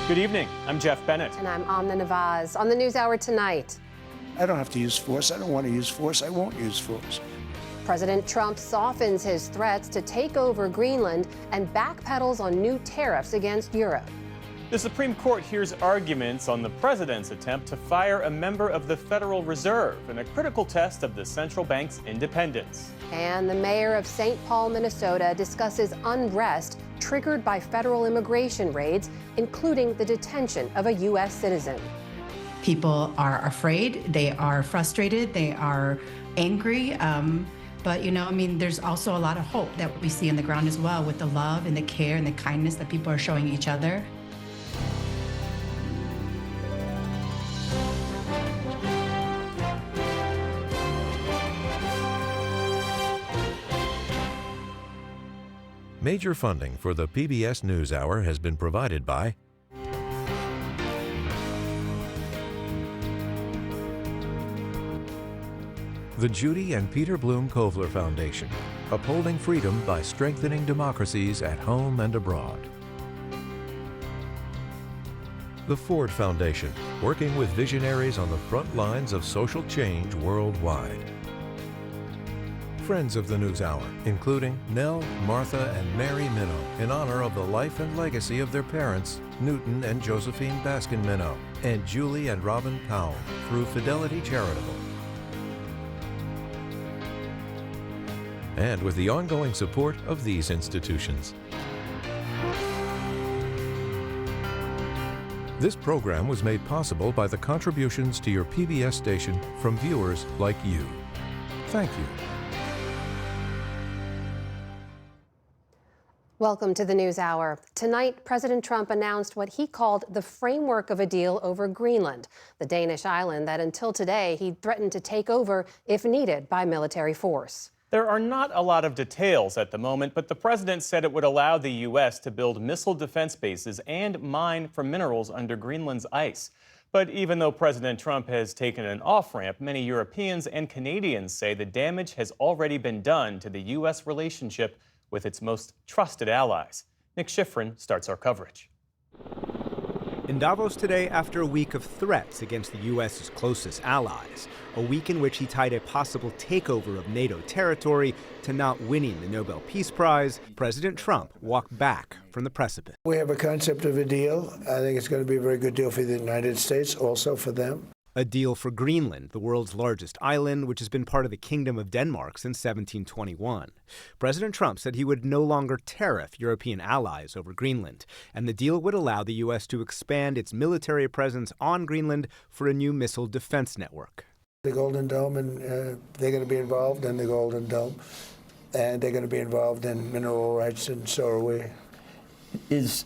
Good evening. I'm Jeff Bennett. And I'm Amna Nawaz. On the NewsHour tonight, I don't have to use force. I don't want to use force. I won't use force. President Trump softens his threats to take over Greenland and backpedals on new tariffs against Europe. The Supreme Court hears arguments on the president's attempt to fire a member of the Federal Reserve in a critical test of the central bank's independence. And the mayor of St. Paul, Minnesota, discusses unrest triggered by federal immigration raids, including the detention of a U.S. citizen. People are afraid, they are frustrated, they are angry. But, there's also a lot of hope that we see on the ground as well with the love and the care and the kindness that people are showing each other. Major funding for the PBS NewsHour has been provided by the Judy and Peter Bloom Kovler Foundation, upholding freedom by strengthening democracies at home and abroad. The Ford Foundation, working with visionaries on the front lines of social change worldwide. Friends of the NewsHour, including Nell, Martha, and Mary Minow, in honor of the life and legacy of their parents, Newton and Josephine Baskin Minow, and Julie and Robin Powell, through Fidelity Charitable. And with the ongoing support of these institutions. This program was made possible by the contributions to your PBS station from viewers like you. Thank you. Welcome to the NewsHour. Tonight, President Trump announced what he called the framework of a deal over Greenland, the Danish island that until today he threatened to take over if needed by military force. There are not a lot of details at the moment, but the president said it would allow the U.S. to build missile defense bases and mine for minerals under Greenland's ice. But even though President Trump has taken an off-ramp, many Europeans and Canadians say the damage has already been done to the U.S. relationship with its most trusted allies. Nick Schifrin starts our coverage. In Davos today, after a week of threats against the U.S.'s closest allies, a week in which he tied a possible takeover of NATO territory to not winning the Nobel Peace Prize, President Trump walked back from the precipice. We have a concept of a deal. I think it's going to be a very good deal for the United States, also for them. A deal for Greenland, the world's largest island, which has been part of the Kingdom of Denmark since 1721. President Trump said he would no longer tariff European allies over Greenland, and the deal would allow the U.S. to expand its military presence on Greenland for a new missile defense network. The Golden Dome, and they're going to be involved in the Golden Dome, and they're going to be involved in mineral rights, and so are we. It's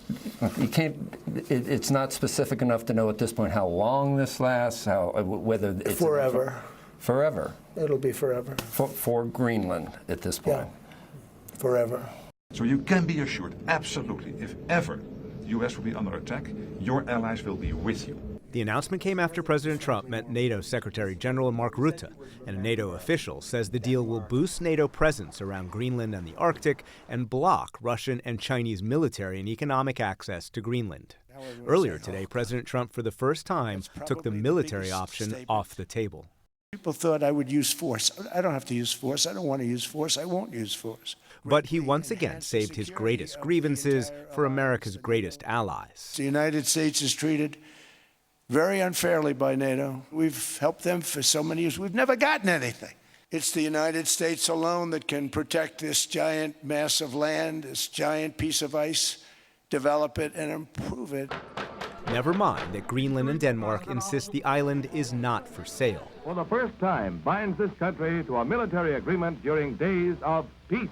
not specific enough to know at this point how long this lasts, whether it's forever. Forever. It'll be forever. For Greenland at this point. Yeah. Forever. So you can be assured, absolutely, if ever the U.S. will be under attack, your allies will be with you. The announcement came after President Trump met NATO Secretary General Mark Rutte, and a NATO official says the deal will boost NATO presence around Greenland and the Arctic and block Russian and Chinese military and economic access to Greenland. Earlier today, President Trump, for the first time, took the military option off the table. People thought I would use force. I don't have to use force. I don't want to use force. I won't use force. But he once again saved his greatest grievances for America's greatest allies. The United States is treated very unfairly by NATO. We've helped them for so many years. We've never gotten anything. It's the United States alone that can protect this giant mass of land, this giant piece of ice, develop it and improve it. Never mind that Greenland and Denmark insist the island is not for sale. For the first time, binds this country to a military agreement during days of peace.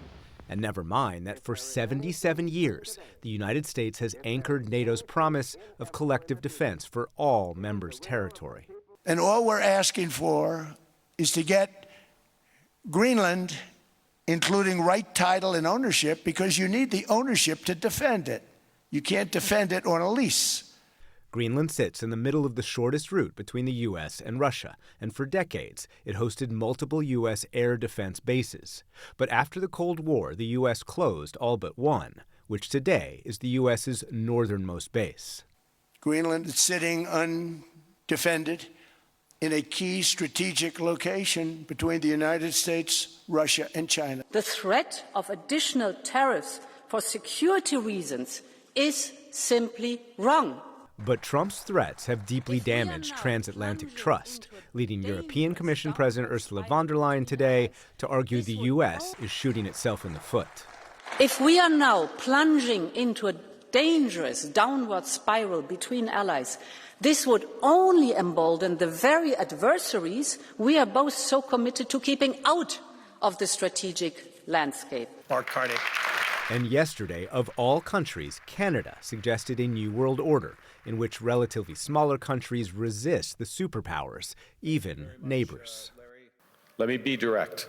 And never mind that for 77 years, the United States has anchored NATO's promise of collective defense for all members' territory. And all we're asking for is to get Greenland, including right title and ownership, because you need the ownership to defend it. You can't defend it on a lease. Greenland sits in the middle of the shortest route between the U.S. and Russia, and for decades it hosted multiple U.S. air defense bases. But after the Cold War, the U.S. closed all but one, which today is the U.S.'s northernmost base. Greenland is sitting undefended in a key strategic location between the United States, Russia, and China. The threat of additional tariffs for security reasons is simply wrong. But Trump's threats have deeply damaged transatlantic trust, leading European Commission President Ursula von der Leyen today to argue the U.S. is shooting itself in the foot. If we are now plunging into a dangerous downward spiral between allies, this would only embolden the very adversaries we are both so committed to keeping out of the strategic landscape. Mark Carney. And yesterday, of all countries, Canada suggested a new world order in which relatively smaller countries resist the superpowers, even neighbors. Let me be direct.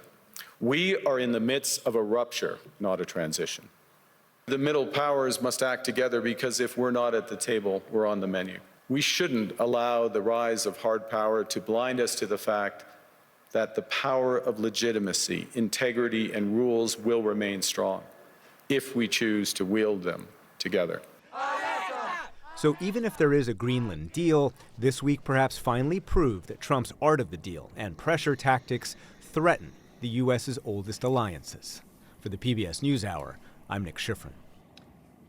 We are in the midst of a rupture, not a transition. The middle powers must act together because if we're not at the table, we're on the menu. We shouldn't allow the rise of hard power to blind us to the fact that the power of legitimacy, integrity, and rules will remain strong if we choose to wield them together. So even if there is a Greenland deal, this week perhaps finally proved that Trump's art of the deal and pressure tactics threaten the U.S.'s oldest alliances. For the PBS NewsHour, I'm Nick Schifrin.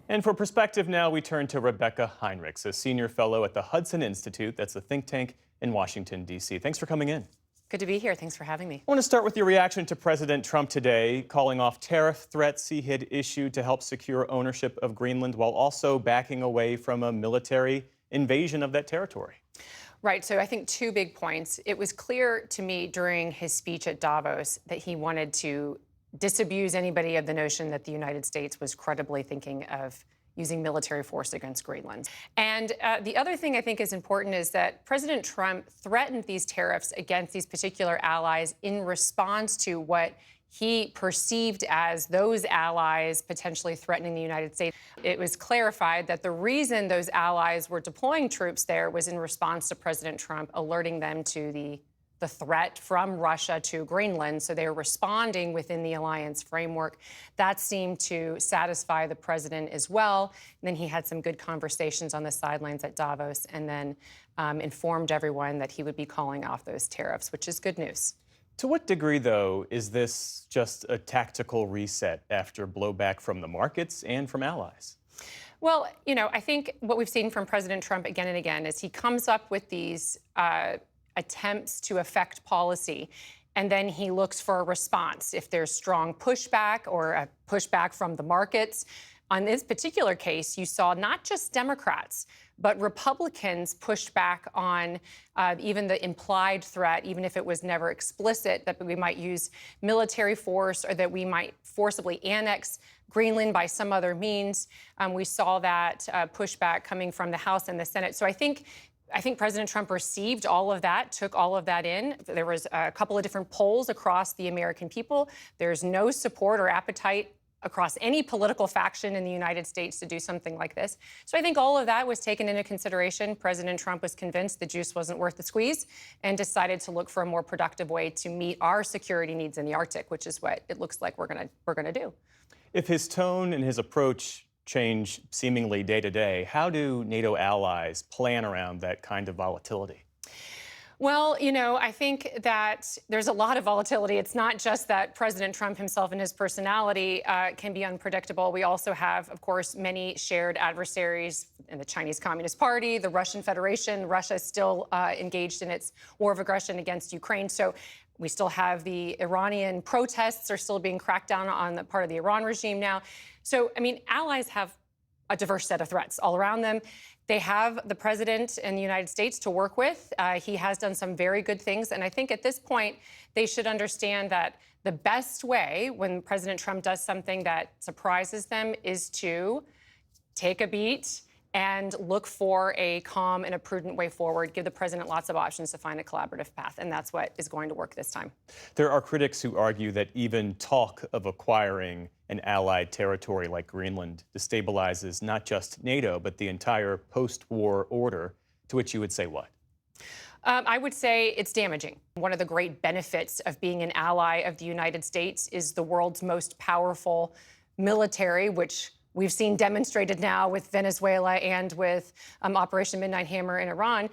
And for perspective now, we turn to Rebecca Heinrichs, a senior fellow at the Hudson Institute. That's a think tank in Washington, D.C. Thanks for coming in. Good to be here. Thanks for having me. I want to start with your reaction to President Trump today, calling off tariff threats he had issued to help secure ownership of Greenland while also backing away from a military invasion of that territory. Right. So I think two big points. It was clear to me during his speech at Davos that he wanted to disabuse anybody of the notion that the United States was credibly thinking of using military force against Greenland. And the other thing I think is important is that President Trump threatened these tariffs against these particular allies in response to what he perceived as those allies potentially threatening the United States. It was clarified that the reason those allies were deploying troops there was in response to President Trump alerting them to the threat from Russia to Greenland, so they were responding within the alliance framework. That seemed to satisfy the president as well. And then he had some good conversations on the sidelines at Davos and then informed everyone that he would be calling off those tariffs, which is good news. To what degree, though, is this just a tactical reset after blowback from the markets and from allies? Well, you know, I think what we've seen from President Trump again and again is he comes up with these attempts to affect policy, and then he looks for a response. If there's strong pushback or a pushback from the markets, on this particular case, you saw not just Democrats, but Republicans pushed back on even the implied threat, even if it was never explicit, that we might use military force or that we might forcibly annex Greenland by some other means. We saw that pushback coming from the House and the Senate. So I think President Trump received all of that, took all of that in. There was a couple of different polls across the American people. There's no support or appetite across any political faction in the United States to do something like this. So I think all of that was taken into consideration. President Trump was convinced the juice wasn't worth the squeeze and decided to look for a more productive way to meet our security needs in the Arctic, which is what it looks like we're gonna do. If his tone and his approach change seemingly day to day, how do NATO allies plan around that kind of volatility? Well, you know, I think that there's a lot of volatility. It's not just that President Trump himself and his personality can be unpredictable. We also have, of course, many shared adversaries in the Chinese Communist Party, the Russian Federation. Russia is still engaged in its war of aggression against Ukraine. So we still have the Iranian protests are still being cracked down on the part of the Iran regime now. So, I mean, allies have a diverse set of threats all around them. They have the president in the United States to work with. He has done some very good things. And I think at this point, they should understand that the best way when President Trump does something that surprises them is to take a beat and look for a calm and a prudent way forward, give the president lots of options to find a collaborative path. And that's what is going to work this time. There are critics who argue that even talk of acquiring an allied territory like Greenland destabilizes not just NATO, but the entire post-war order, to which you would say what? I would say it's damaging. One of the great benefits of being an ally of the United States is the world's most powerful military, which we've seen demonstrated now with Venezuela and with Operation Midnight Hammer in Iran,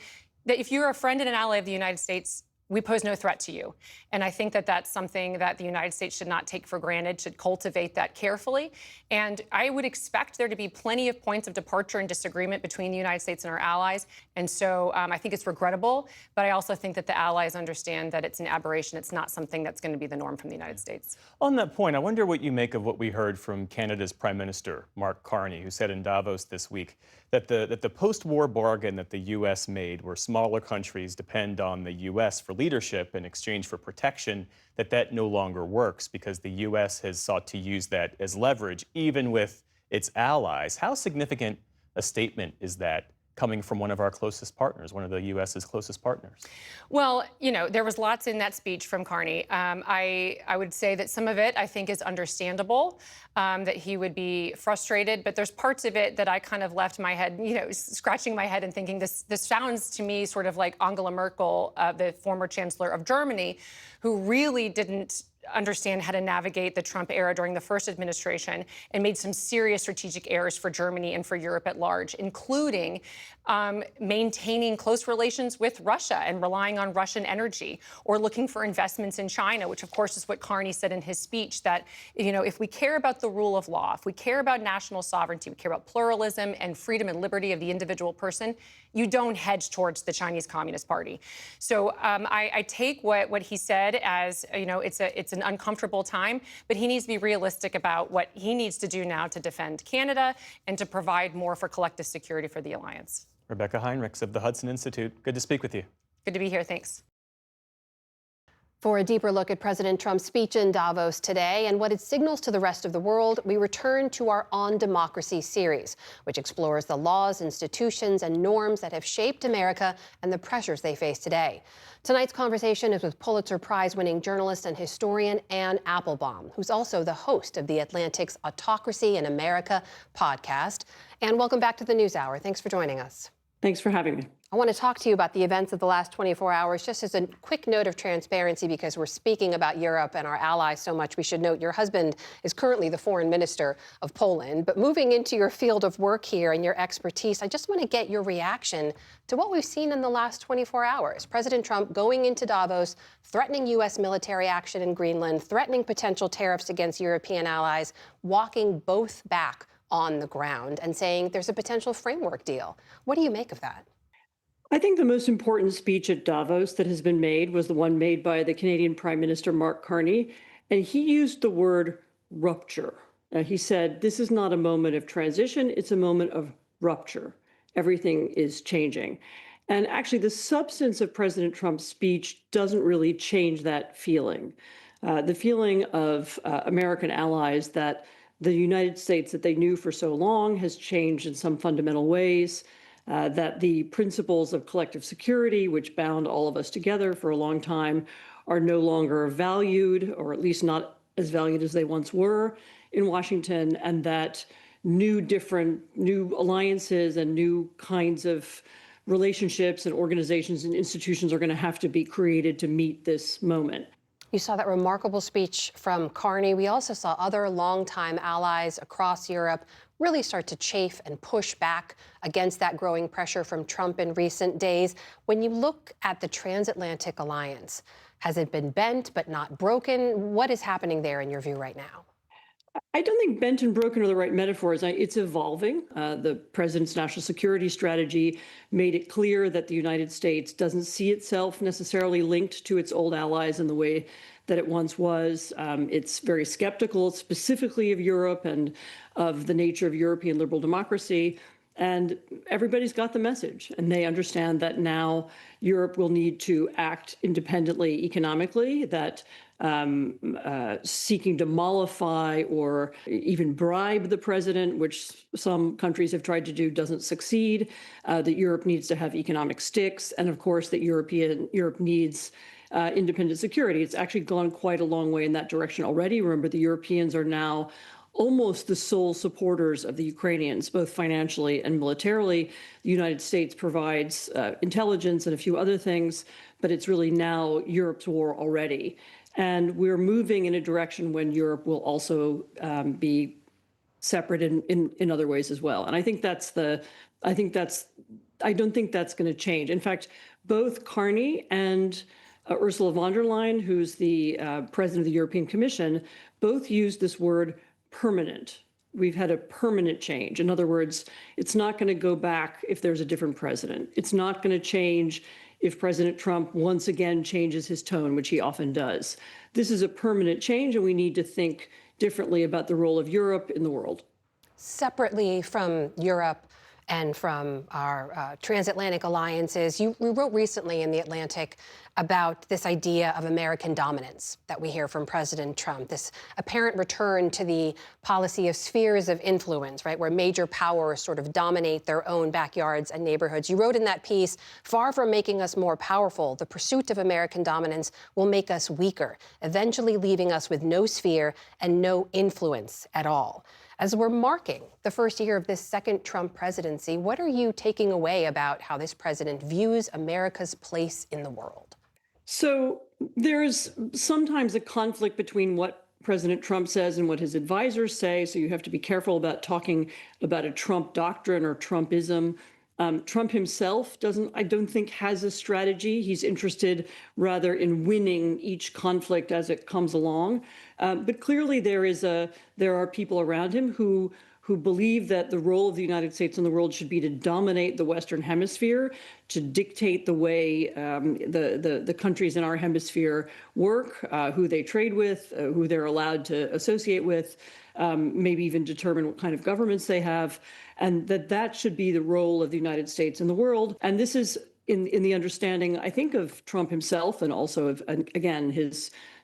that if you're a friend and an ally of the United States, we pose no threat to you. And I think that that's something that the United States should not take for granted, should cultivate that carefully. And I would expect there to be plenty of points of departure and disagreement between the United States and our allies. And so I think it's regrettable, but I also think that the allies understand that it's an aberration. It's not something that's going to be the norm from the United States. On that point, I wonder what you make of what we heard from Canada's Prime Minister, Mark Carney, who said in Davos this week that the post-war bargain that the U.S. made, where smaller countries depend on the U.S. for leadership in exchange for protection, that no longer works because the U.S. has sought to use that as leverage, even with its allies. How significant a statement is that coming from one of our closest partners, one of the U.S.'s closest partners? Well, you know, there was lots in that speech from Carney. I would say that some of it, I think, is understandable, that he would be frustrated. But there's parts of it that I kind of left my head, you know, scratching my head and thinking, this sounds to me sort of like Angela Merkel, the former chancellor of Germany, who really didn't understand how to navigate the Trump era during the first administration and made some serious strategic errors for Germany and for Europe at large, including maintaining close relations with Russia and relying on Russian energy, or looking for investments in China, which of course is what Carney said in his speech, that, you know, if we care about the rule of law, if we care about national sovereignty, we care about pluralism and freedom and liberty of the individual person, you don't hedge towards the Chinese Communist Party. So I take what he said as, you know, it's an uncomfortable time, but he needs to be realistic about what he needs to do now to defend Canada and to provide more for collective security for the alliance. Rebecca Heinrichs of the Hudson Institute, good to speak with you. Good to be here. Thanks. For a deeper look at President Trump's speech in Davos today and what it signals to the rest of the world, we return to our On Democracy series, which explores the laws, institutions, and norms that have shaped America and the pressures they face today. Tonight's conversation is with Pulitzer Prize-winning journalist and historian Anne Applebaum, who's also the host of The Atlantic's Autocracy in America podcast. Anne, welcome back to the NewsHour. Thanks for joining us. Thanks for having me. I want to talk to you about the events of the last 24 hours. Just as a quick note of transparency, because we're speaking about Europe and our allies so much, we should note your husband is currently the foreign minister of Poland. But moving into your field of work here and your expertise, I just want to get your reaction to what we've seen in the last 24 hours. President Trump going into Davos, threatening U.S. military action in Greenland, threatening potential tariffs against European allies, walking both back on the ground and saying there's a potential framework deal. What do you make of that? I think the most important speech at Davos that has been made was the one made by the Canadian Prime Minister Mark Carney, and he used the word rupture. He said, this is not a moment of transition, it's a moment of rupture. Everything is changing. And actually, the substance of President Trump's speech doesn't really change that feeling. The feeling of American allies that the United States that they knew for so long has changed in some fundamental ways. That the principles of collective security, which bound all of us together for a long time, are no longer valued, or at least not as valued as they once were in Washington, and that new alliances and new kinds of relationships and organizations and institutions are going to have to be created to meet this moment. You saw that remarkable speech from Carney. We also saw other longtime allies across Europe really start to chafe and push back against that growing pressure from Trump in recent days. When you look at the transatlantic alliance, has it been bent but not broken? What is happening there in your view right now? I don't think bent and broken are the right metaphors. It's evolving. The president's national security strategy made it clear that the United States doesn't see itself necessarily linked to its old allies in the way that it once was. It's very skeptical, specifically of Europe and of the nature of European liberal democracy. And everybody's got the message, and they understand that now Europe will need to act independently economically, that seeking to mollify or even bribe the president, which some countries have tried to do, doesn't succeed, that Europe needs to have economic sticks, and of course that Europe needs independent security. It's actually gone quite a long way in that direction already. Remember, the Europeans are now almost the sole supporters of the Ukrainians, both financially and militarily. The United States provides intelligence and a few other things, but it's really now Europe's war already. And we're moving in a direction when Europe will also be separate in other ways as well. And I don't think that's going to change. In fact, both Carney and Ursula von der Leyen, who's the president of the European Commission, both used this word permanent. We've had a permanent change. In other words, it's not going to go back if there's a different president. It's not going to change if President Trump once again changes his tone, which he often does. This is a permanent change, and we need to think differently about the role of Europe in the world. Separately from Europe and from our transatlantic alliances, you wrote recently in The Atlantic about this idea of American dominance that we hear from President Trump, this apparent return to the policy of spheres of influence, right, where major powers sort of dominate their own backyards and neighborhoods. You wrote in that piece, far from making us more powerful, the pursuit of American dominance will make us weaker, eventually leaving us with no sphere and no influence at all. As we're marking the first year of this second Trump presidency, what are you taking away about how this president views America's place in the world? So there's sometimes a conflict between what President Trump says and what his advisors say. So you have to be careful about talking about a Trump doctrine or Trumpism. Trump himself I don't think, has a strategy. He's interested rather in winning each conflict as it comes along. But clearly there are people around him who believe that the role of the United States in the world should be to dominate the Western Hemisphere, to dictate the way the countries in our hemisphere work, who they trade with, who they're allowed to associate with, maybe even determine what kind of governments they have, and that should be the role of the United States in the world. And this is in the understanding, I think, of Trump himself and also of, again,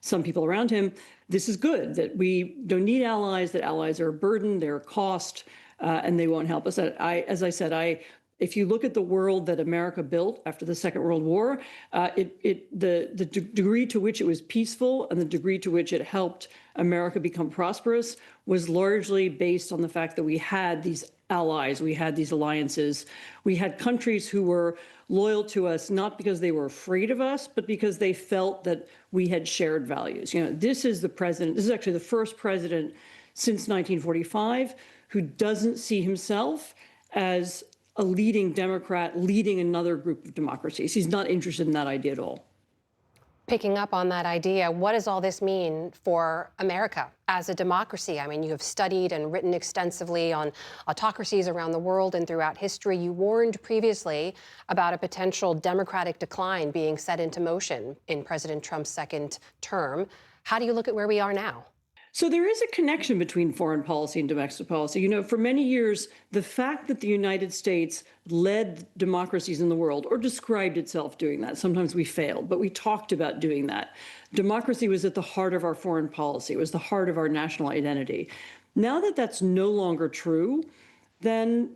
some people around him. This is good, that we don't need allies, that allies are a burden, they're a cost, and they won't help us. As I said, if you look at the world that America built after the Second World War, the degree to which it was peaceful and the degree to which it helped America become prosperous was largely based on the fact that we had these allies, we had these alliances, we had countries who were loyal to us, not because they were afraid of us, but because they felt that we had shared values. This is actually the first president since 1945 who doesn't see himself as a leading Democrat leading another group of democracies. He's not interested in that idea at all. Picking up on that idea, what does all this mean for America as a democracy? I mean, you have studied and written extensively on autocracies around the world and throughout history. You warned previously about a potential democratic decline being set into motion in President Trump's second term. How do you look at where we are now? So there is a connection between foreign policy and domestic policy. For many years, the fact that the United States led democracies in the world or described itself doing that, sometimes we failed, but we talked about doing that. Democracy was at the heart of our foreign policy. It was the heart of our national identity. Now that that's no longer true, then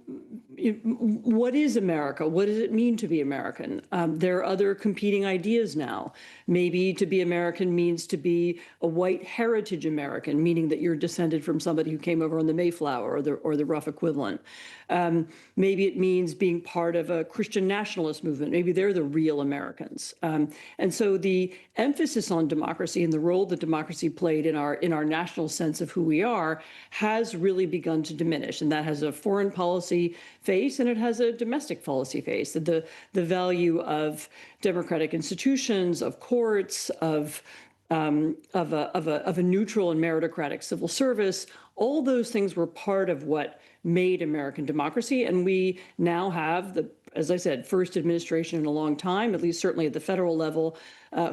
what is America? What does it mean to be American? There are other competing ideas now. Maybe to be American means to be a white heritage American, meaning that you're descended from somebody who came over on the Mayflower or the rough equivalent. Maybe it means being part of a Christian nationalist movement. Maybe they're the real Americans. And so the emphasis on democracy and the role that democracy played in our national sense of who we are has really begun to diminish. And that has a foreign policy face and it has a domestic policy face. The value of democratic institutions, of courts, of a neutral and meritocratic civil service, all those things were part of what made American democracy. And we now have as I said, first administration in a long time, at least certainly at the federal level,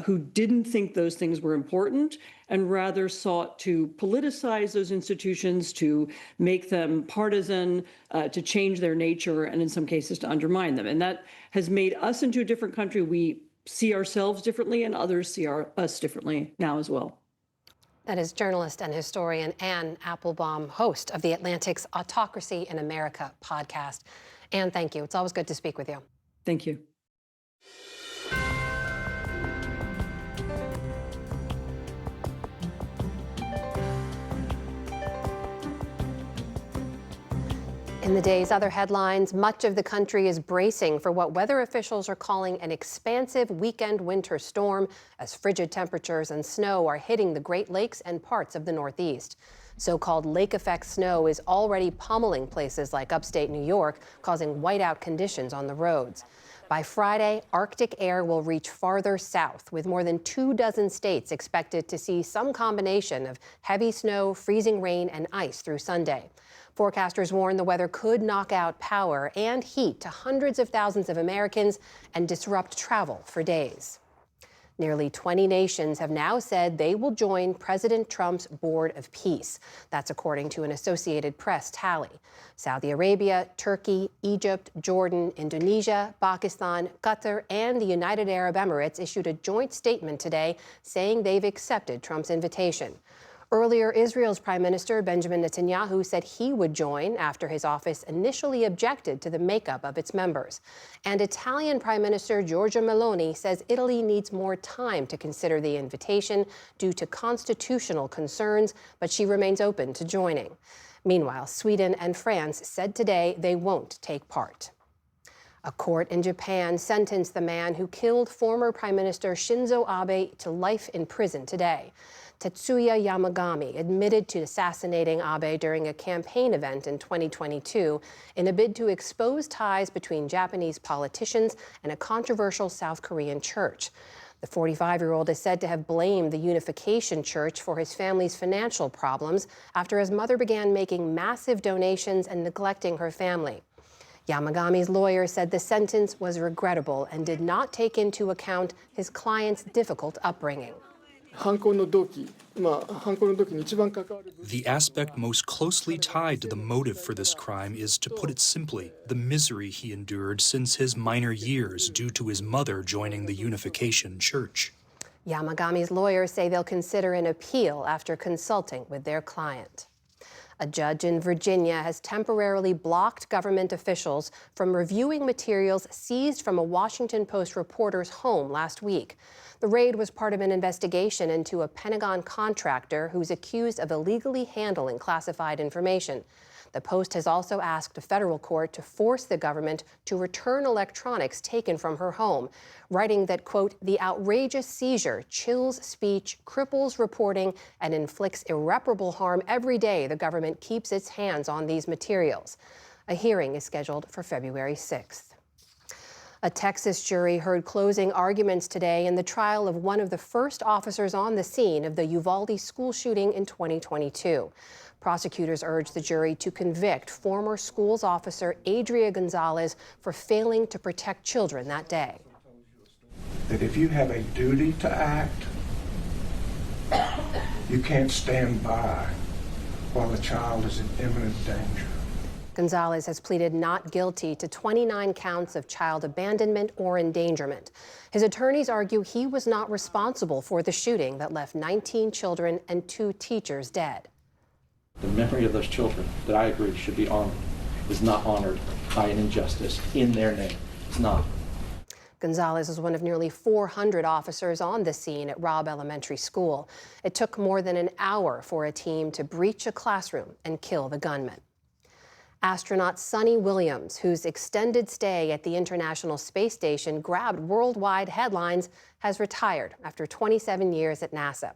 who didn't think those things were important and rather sought to politicize those institutions, to make them partisan, to change their nature, and in some cases to undermine them. And that has made us into a different country. We see ourselves differently and others see us differently now as well. That is journalist and historian Anne Applebaum, host of The Atlantic's Autocracy in America podcast. Anne, thank you. It's always good to speak with you. Thank you. In the day's other headlines, much of the country is bracing for what weather officials are calling an expansive weekend winter storm as frigid temperatures and snow are hitting the Great Lakes and parts of the Northeast. So-called lake effect snow is already pummeling places like upstate New York, causing whiteout conditions on the roads. By Friday, Arctic air will reach farther south, with more than 24 states expected to see some combination of heavy snow, freezing rain, and ice through Sunday. Forecasters warn the weather could knock out power and heat to hundreds of thousands of Americans and disrupt travel for days. Nearly 20 nations have now said they will join President Trump's Board of Peace. That's according to an Associated Press tally. Saudi Arabia, Turkey, Egypt, Jordan, Indonesia, Pakistan, Qatar, and the United Arab Emirates issued a joint statement today saying they've accepted Trump's invitation. Earlier, Israel's Prime Minister Benjamin Netanyahu said he would join after his office initially objected to the makeup of its members. And Italian Prime Minister Giorgia Meloni says Italy needs more time to consider the invitation due to constitutional concerns, but she remains open to joining. Meanwhile, Sweden and France said today they won't take part. A court in Japan sentenced the man who killed former Prime Minister Shinzo Abe to life in prison today. Tetsuya Yamagami admitted to assassinating Abe during a campaign event in 2022 in a bid to expose ties between Japanese politicians and a controversial South Korean church. The 45-year-old is said to have blamed the Unification Church for his family's financial problems after his mother began making massive donations and neglecting her family. Yamagami's lawyer said the sentence was regrettable and did not take into account his client's difficult upbringing. The aspect most closely tied to the motive for this crime is, to put it simply, the misery he endured since his minor years due to his mother joining the Unification Church. Yamagami's lawyers say they'll consider an appeal after consulting with their client. A judge in Virginia has temporarily blocked government officials from reviewing materials seized from a Washington Post reporter's home last week. The raid was part of an investigation into a Pentagon contractor who's accused of illegally handling classified information. The Post has also asked a federal court to force the government to return electronics taken from her home, writing that, quote, the outrageous seizure chills speech, cripples reporting, and inflicts irreparable harm every day the government keeps its hands on these materials. A hearing is scheduled for February 6th. A Texas jury heard closing arguments today in the trial of one of the first officers on the scene of the Uvalde school shooting in 2022. Prosecutors urged the jury to convict former schools officer Adria Gonzalez for failing to protect children that day. That if you have a duty to act, you can't stand by while a child is in imminent danger. Gonzalez has pleaded not guilty to 29 counts of child abandonment or endangerment. His attorneys argue he was not responsible for the shooting that left 19 children and 2 teachers dead. The memory of those children that I agree should be honored is not honored by an injustice in their name. It's not. Gonzalez is one of nearly 400 officers on the scene at Robb Elementary School. It took more than an hour for a team to breach a classroom and kill the gunman. Astronaut Suni Williams, whose extended stay at the International Space Station grabbed worldwide headlines, has retired after 27 years at NASA.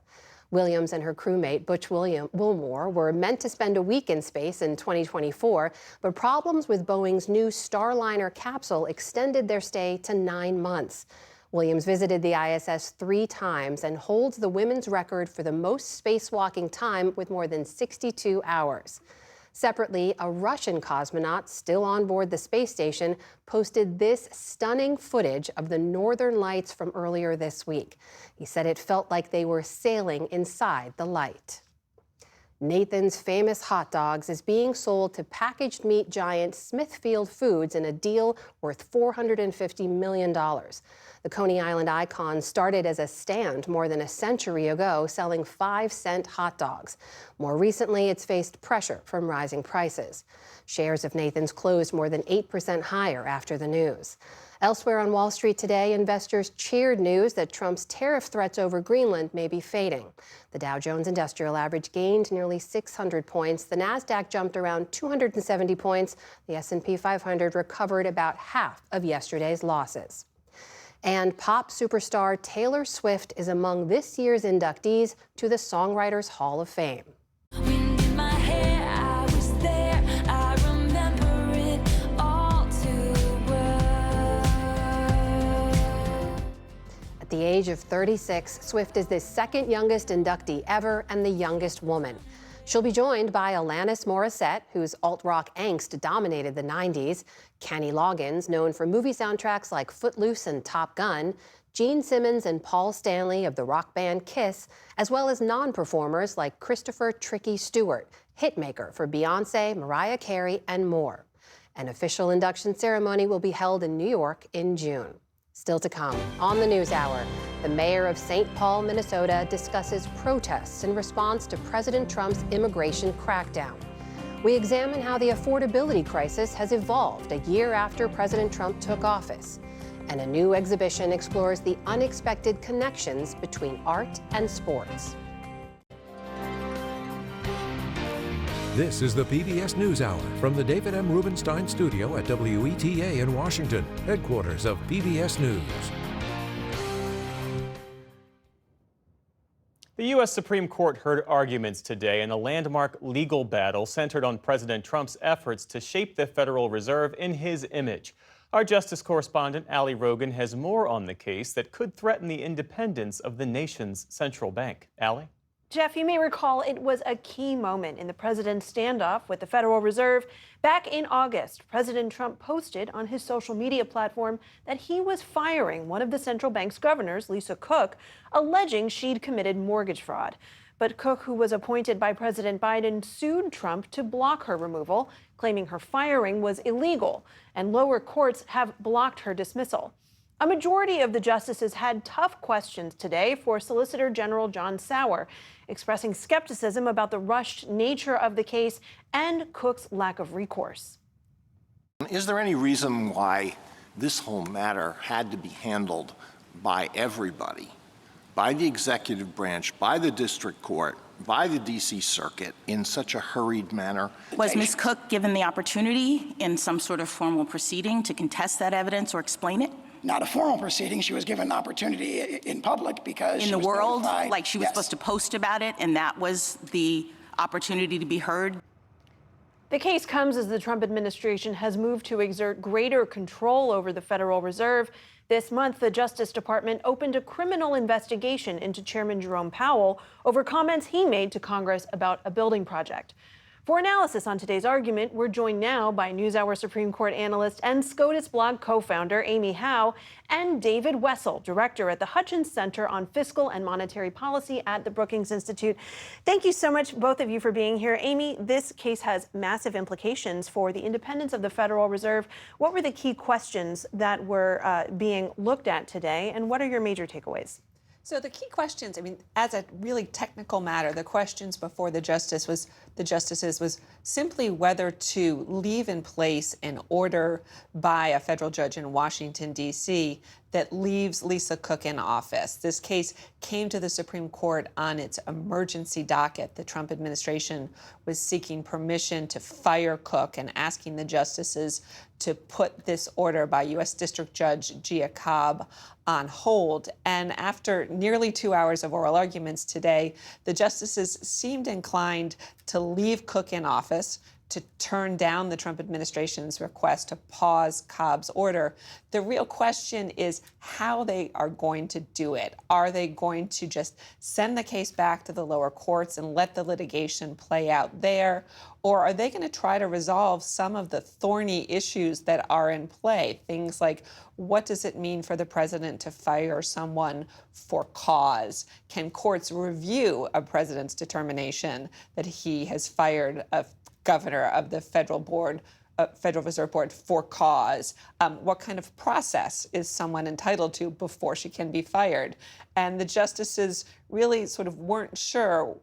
Williams and her crewmate, Butch Wilmore, were meant to spend a week in space in 2024, but problems with Boeing's new Starliner capsule extended their stay to 9 months. Williams visited the ISS 3 times and holds the women's record for the most spacewalking time with more than 62 hours. Separately, a Russian cosmonaut still on board the space station posted this stunning footage of the Northern Lights from earlier this week. He said it felt like they were sailing inside the light. Nathan's Famous Hot Dogs is being sold to packaged meat giant Smithfield Foods in a deal worth $450 million. The Coney Island icon started as a stand more than a century ago, selling 5-cent hot dogs. More recently, it's faced pressure from rising prices. Shares of Nathan's closed more than 8% higher after the news. Elsewhere on Wall Street today, investors cheered news that Trump's tariff threats over Greenland may be fading. The Dow Jones Industrial Average gained nearly 600 points. The Nasdaq jumped around 270 points. The S&P 500 recovered about half of yesterday's losses. And pop superstar Taylor Swift is among this year's inductees to the Songwriters Hall of Fame. age of 36, Swift is the second youngest inductee ever and the youngest woman. She'll be joined by Alanis Morissette, whose alt-rock angst dominated the 90s, Kenny Loggins, known for movie soundtracks like Footloose and Top Gun, Gene Simmons and Paul Stanley of the rock band Kiss, as well as non-performers like Christopher Tricky Stewart, hitmaker for Beyoncé, Mariah Carey, and more. An official induction ceremony will be held in New York in June. Still to come, on the NewsHour, the mayor of St. Paul, Minnesota discusses protests in response to President Trump's immigration crackdown. We examine how the affordability crisis has evolved a year after President Trump took office. And a new exhibition explores the unexpected connections between art and sports. This is the PBS NewsHour from the David M. Rubenstein Studio at WETA in Washington, headquarters of PBS News. The U.S. Supreme Court heard arguments today in a landmark legal battle centered on President Trump's efforts to shape the Federal Reserve in his image. Our justice correspondent, Ali Rogan, has more on the case that could threaten the independence of the nation's central bank. Ali? Jeff, you may recall it was a key moment in the president's standoff with the Federal Reserve. Back in August, President Trump posted on his social media platform that he was firing one of the central bank's governors, Lisa Cook, alleging she'd committed mortgage fraud. But Cook, who was appointed by President Biden, sued Trump to block her removal, claiming her firing was illegal, and lower courts have blocked her dismissal. A majority of the justices had tough questions today for Solicitor General John Sauer, expressing skepticism about the rushed nature of the case and Cook's lack of recourse. Is there any reason why this whole matter had to be handled by everybody, by the executive branch, by the district court, by the D.C. Circuit in such a hurried manner? Was Ms. Cook given the opportunity in some sort of formal proceeding to contest that evidence or explain it? Not a formal proceeding. She was given an opportunity in public because in the world, like she was supposed to post about it, and that was the opportunity to be heard. The case comes as the Trump administration has moved to exert greater control over the Federal Reserve. This month, the Justice Department opened a criminal investigation into Chairman Jerome Powell over comments he made to Congress about a building project. For analysis on today's argument, we're joined now by NewsHour Supreme Court analyst and SCOTUS blog co-founder Amy Howe and David Wessel, director at the Hutchins Center on Fiscal and Monetary Policy at the Brookings Institute. Thank you so much, both of you, for being here. Amy, this case has massive implications for the independence of the Federal Reserve. What were the key questions that were being looked at today, and what are your major takeaways? So the key questions, as a really technical matter, the questions before the justices was simply whether to leave in place an order by a federal judge in Washington, D.C. that leaves Lisa Cook in office. This case came to the Supreme Court on its emergency docket. The Trump administration was seeking permission to fire Cook and asking the justices to put this order by U.S. District Judge Gia Cobb on hold. And after nearly 2 hours of oral arguments today, the justices seemed inclined to leave Cook in office, to turn down the Trump administration's request to pause Cobb's order. The real question is how they are going to do it. Are they going to just send the case back to the lower courts and let the litigation play out there? Or are they going to try to resolve some of the thorny issues that are in play? Things like, what does it mean for the president to fire someone for cause? Can courts review a president's determination that he has fired a governor of the Federal Reserve Board for cause? What kind of process is someone entitled to before she can be fired? And the justices really sort of weren't sure.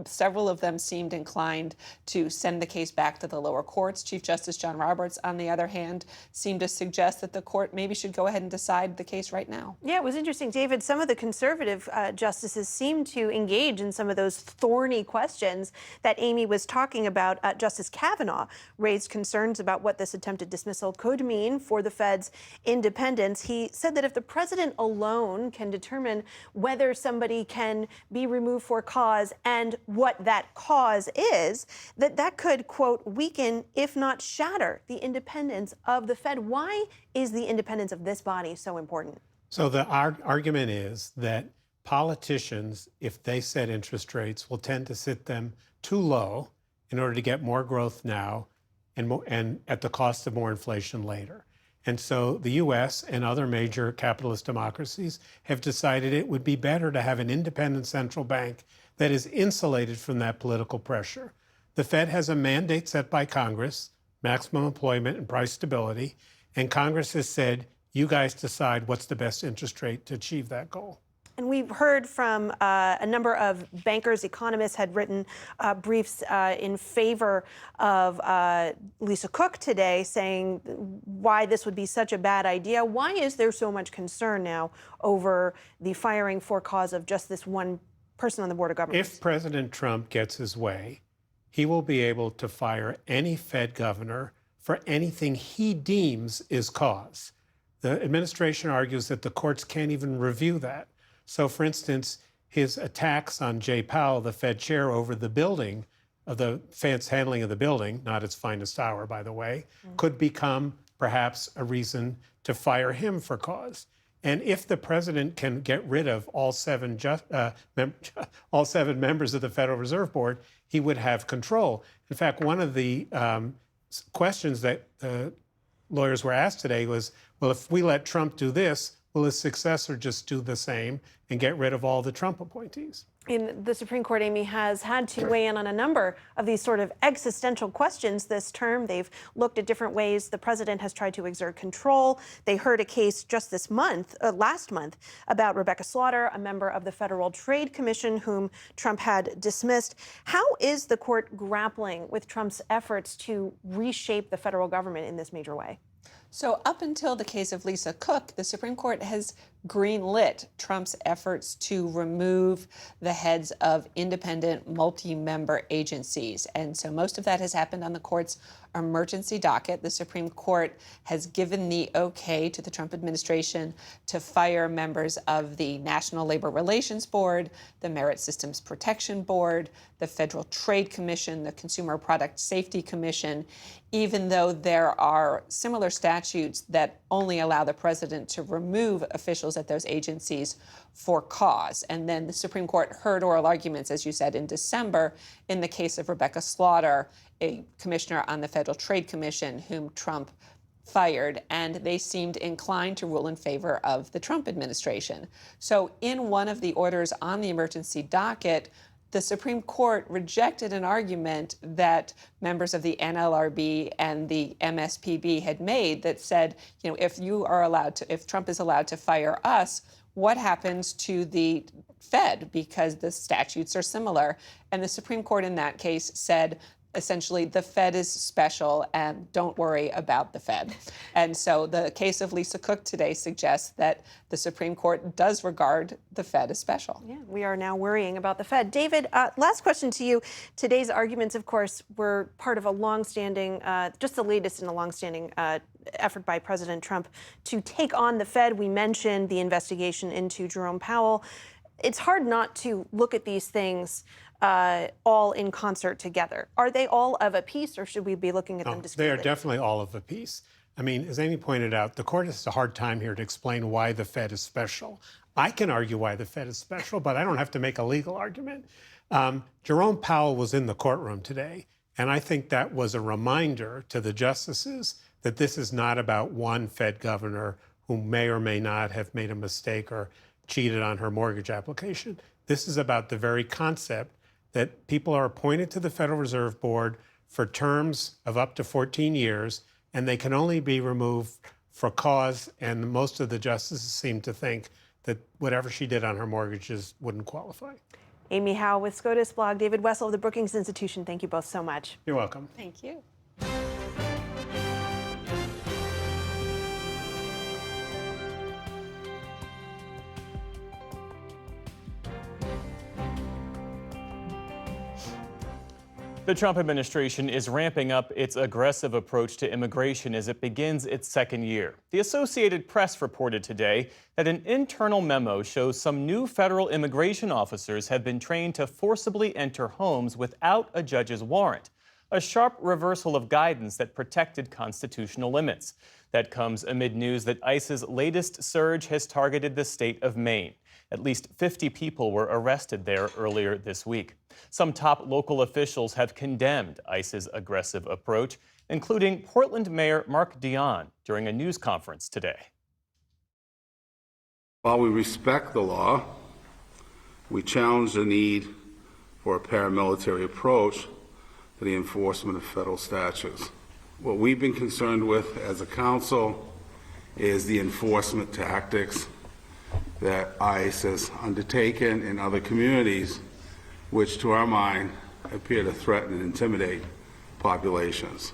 Several of them seemed inclined to send the case back to the lower courts. Chief Justice John Roberts, on the other hand, seemed to suggest that the court maybe should go ahead and decide the case right now. Yeah, it was interesting, David. Some of the conservative justices seemed to engage in some of those thorny questions that Amy was talking about. Justice Kavanaugh raised concerns about what this attempted dismissal could mean for the Fed's independence. He said that if the president alone can determine whether somebody can be removed for cause and what that cause is, that could, quote, weaken, if not shatter, the independence of the Fed. Why is the independence of this body so important? So the argument is that politicians, if they set interest rates, will tend to set them too low in order to get more growth now and at the cost of more inflation later. And so the US and other major capitalist democracies have decided it would be better to have an independent central bank that is insulated from that political pressure. The Fed has a mandate set by Congress, maximum employment and price stability, and Congress has said, you guys decide what's the best interest rate to achieve that goal. And we've heard from a number of bankers, economists had written briefs in favor of Lisa Cook today, saying why this would be such a bad idea. Why is there so much concern now over the firing for cause of just this one person on the Board of Governors? If President Trump gets his way, he will be able to fire any Fed governor for anything he deems is cause. The administration argues that the courts can't even review that. So, for instance, his attacks on Jay Powell, the Fed chair, over the building, of the Fed's handling of the building, not its finest hour, by the way, could become perhaps a reason to fire him for cause. And if the president can get rid of all seven members of the Federal Reserve Board, he would have control. In fact, one of the questions that lawyers were asked today was, well, if we let Trump do this, will his successor just do the same and get rid of all the Trump appointees? In the Supreme Court, Amy, has had to weigh in on a number of these sort of existential questions this term. They've looked at different ways the president has tried to exert control. They heard a case just this month, last month, about Rebecca Slaughter, a member of the Federal Trade Commission whom Trump had dismissed. How is the court grappling with Trump's efforts to reshape the federal government in this major way? So up until the case of Lisa Cook, the Supreme Court has greenlit Trump's efforts to remove the heads of independent multi-member agencies. And so most of that has happened on the court's emergency docket. The Supreme Court has given the okay to the Trump administration to fire members of the National Labor Relations Board, the Merit Systems Protection Board, the Federal Trade Commission, the Consumer Product Safety Commission, even though there are similar statutes that only allow the president to remove officials at those agencies for cause. And then the Supreme Court heard oral arguments, as you said, in December in the case of Rebecca Slaughter, a commissioner on the Federal Trade Commission whom Trump fired, and they seemed inclined to rule in favor of the Trump administration. So in one of the orders on the emergency docket, the Supreme Court rejected an argument that members of the NLRB and the MSPB had made that said, you know, if Trump is allowed to fire us, what happens to the Fed? Because the statutes are similar. And the Supreme Court in that case said, essentially, the Fed is special and don't worry about the Fed. And so the case of Lisa Cook today suggests that the Supreme Court does regard the Fed as special. Yeah, we are now worrying about the Fed. David, last question to you. Today's arguments, of course, were part of a longstanding, just the latest in a longstanding effort by President Trump to take on the Fed. We mentioned the investigation into Jerome Powell. It's hard not to look at these things all in concert together. Are they all of a piece, or should we be looking at them discretely? They are definitely all of a piece. I mean, as Amy pointed out, the court has a hard time here to explain why the Fed is special. I can argue why the Fed is special, but I don't have to make a legal argument. Jerome Powell was in the courtroom today, and I think that was a reminder to the justices that this is not about one Fed governor who may or may not have made a mistake or cheated on her mortgage application. This is about the very concept that people are appointed to the Federal Reserve Board for terms of up to 14 years, and they can only be removed for cause, and most of the justices seem to think that whatever she did on her mortgages wouldn't qualify. Amy Howe with SCOTUS blog, David Wessel of the Brookings Institution, thank you both so much. You're welcome. Thank you. The Trump administration is ramping up its aggressive approach to immigration as it begins its second year. The Associated Press reported today that an internal memo shows some new federal immigration officers have been trained to forcibly enter homes without a judge's warrant. a sharp reversal of guidance that protected constitutional limits. That comes amid news that ICE's latest surge has targeted the state of Maine. At least 50 people were arrested there earlier this week. Some top local officials have condemned ICE's aggressive approach, including Portland Mayor Mark Dion during a news conference today. While we respect the law, we challenge the need for a paramilitary approach to the enforcement of federal statutes. What we've been concerned with as a council is the enforcement tactics that ICE has undertaken in other communities, which to our mind appear to threaten and intimidate populations.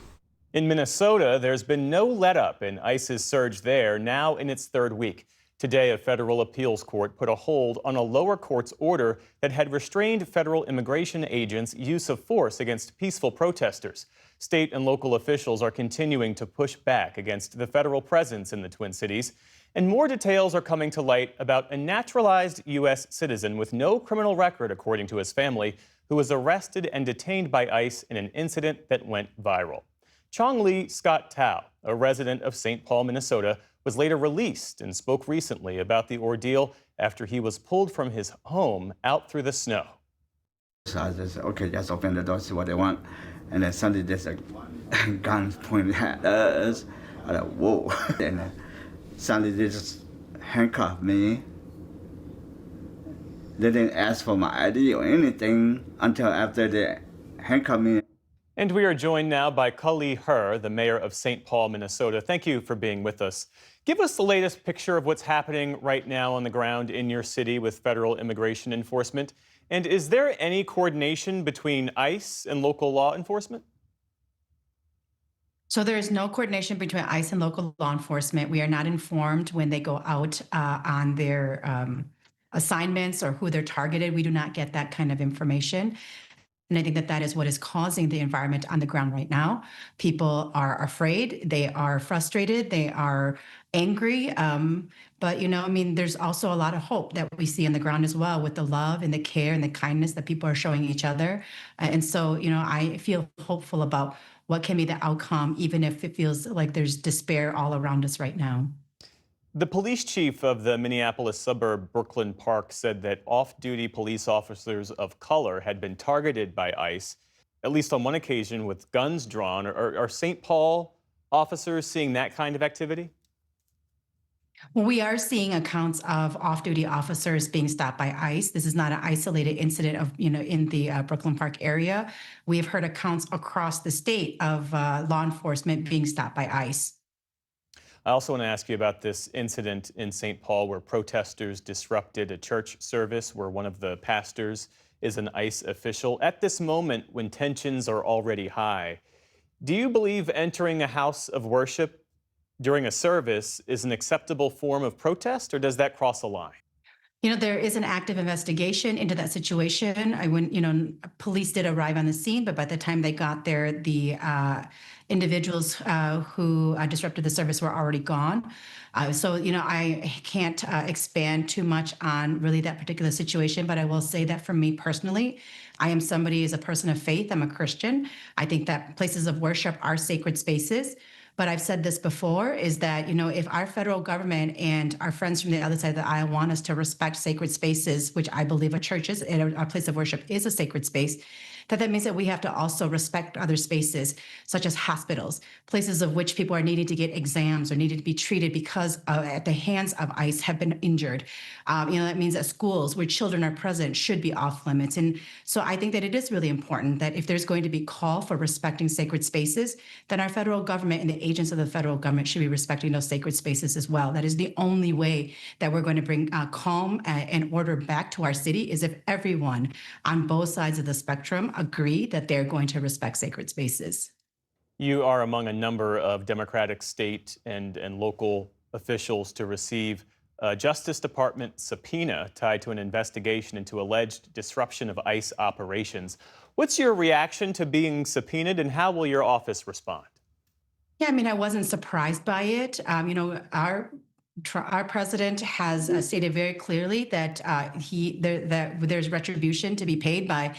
In Minnesota, there's been no let-up in ICE's surge there, now in its third week. Today, a federal appeals court put a hold on a lower court's order that had restrained federal immigration agents' use of force against peaceful protesters. State and local officials are continuing to push back against the federal presence in the Twin Cities. And more details are coming to light about a naturalized U.S. citizen with no criminal record, according to his family, who was arrested and detained by ICE in an incident that went viral. Chong Lee Scott Tao, a resident of St. Paul, Minnesota, was later released and spoke recently about the ordeal after he was pulled from his home out through the snow. So I just said, okay, just open the door, see what they want. And then suddenly there's a gun pointed at us. I was like, whoa. And then suddenly they just handcuffed me. They didn't ask for my ID or anything until after they handcuffed me. And we are joined now by Cully Herr, the mayor of St. Paul, Minnesota. Thank you for being with us. Give us the latest picture of what's happening right now on the ground in your city with federal immigration enforcement. And is there any coordination between ICE and local law enforcement? So there is no coordination between ICE and local law enforcement. We are not informed when they go out on their assignments or who they're targeted. We do not get that kind of information. And I think that that is what is causing the environment on the ground right now. People are afraid, they are frustrated, they are angry. But, there's also a lot of hope that we see on the ground as well with the love and the care and the kindness that people are showing each other. And so, I feel hopeful about what can be the outcome, even if it feels like there's despair all around us right now. The police chief of the Minneapolis suburb Brooklyn Park said that off-duty police officers of color had been targeted by ICE, at least on one occasion with guns drawn. Are St. Paul officers seeing that kind of activity? Well, we are seeing accounts of off-duty officers being stopped by ICE. This is not an isolated incident of, in the Brooklyn Park area. We have heard accounts across the state of law enforcement being stopped by ICE. I also want to ask you about this incident in St. Paul where protesters disrupted a church service where one of the pastors is an ICE official. At this moment, when tensions are already high, do you believe entering a house of worship during a service is an acceptable form of protest, or does that cross a line? There is an active investigation into that situation. Police did arrive on the scene, but by the time they got there, the individuals who disrupted the service were already gone. So I can't expand too much on really that particular situation, but I will say that for me personally, I am somebody who's a person of faith. I'm a Christian. I think that places of worship are sacred spaces. But I've said this before, is that, if our federal government and our friends from the other side of the aisle want us to respect sacred spaces, which I believe a church is, and a place of worship is a sacred space, that means that we have to also respect other spaces, such as hospitals, places of which people are needing to get exams or needed to be treated because at the hands of ICE have been injured. That means that schools where children are present should be off limits. And so I think that it is really important that if there's going to be call for respecting sacred spaces, then our federal government and the agents of the federal government should be respecting those sacred spaces as well. That is the only way that we're going to bring calm and order back to our city, is if everyone on both sides of the spectrum agree that they're going to respect sacred spaces. You are among a number of Democratic state and local officials to receive a Justice Department subpoena tied to an investigation into alleged disruption of ICE operations. What's your reaction to being subpoenaed, and how will your office respond? Yeah, I wasn't surprised by it. Our Our president has stated very clearly that that there's retribution to be paid by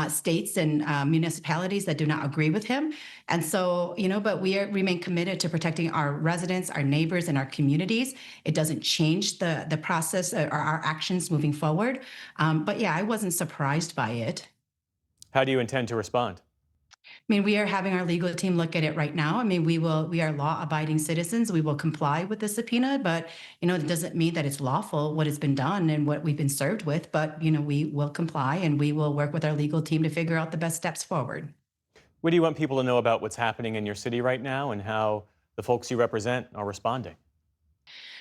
states and municipalities that do not agree with him. And so, but we remain committed to protecting our residents, our neighbors, and our communities. It doesn't change the process or our actions moving forward. But yeah, I wasn't surprised by it. How do you intend to respond? I mean, we are having our legal team look at it right now. I mean, we are law-abiding citizens. We will comply with the subpoena, but, it doesn't mean that it's lawful what has been done and what we've been served with. But, we will comply and we will work with our legal team to figure out the best steps forward. What do you want people to know about what's happening in your city right now and how the folks you represent are responding?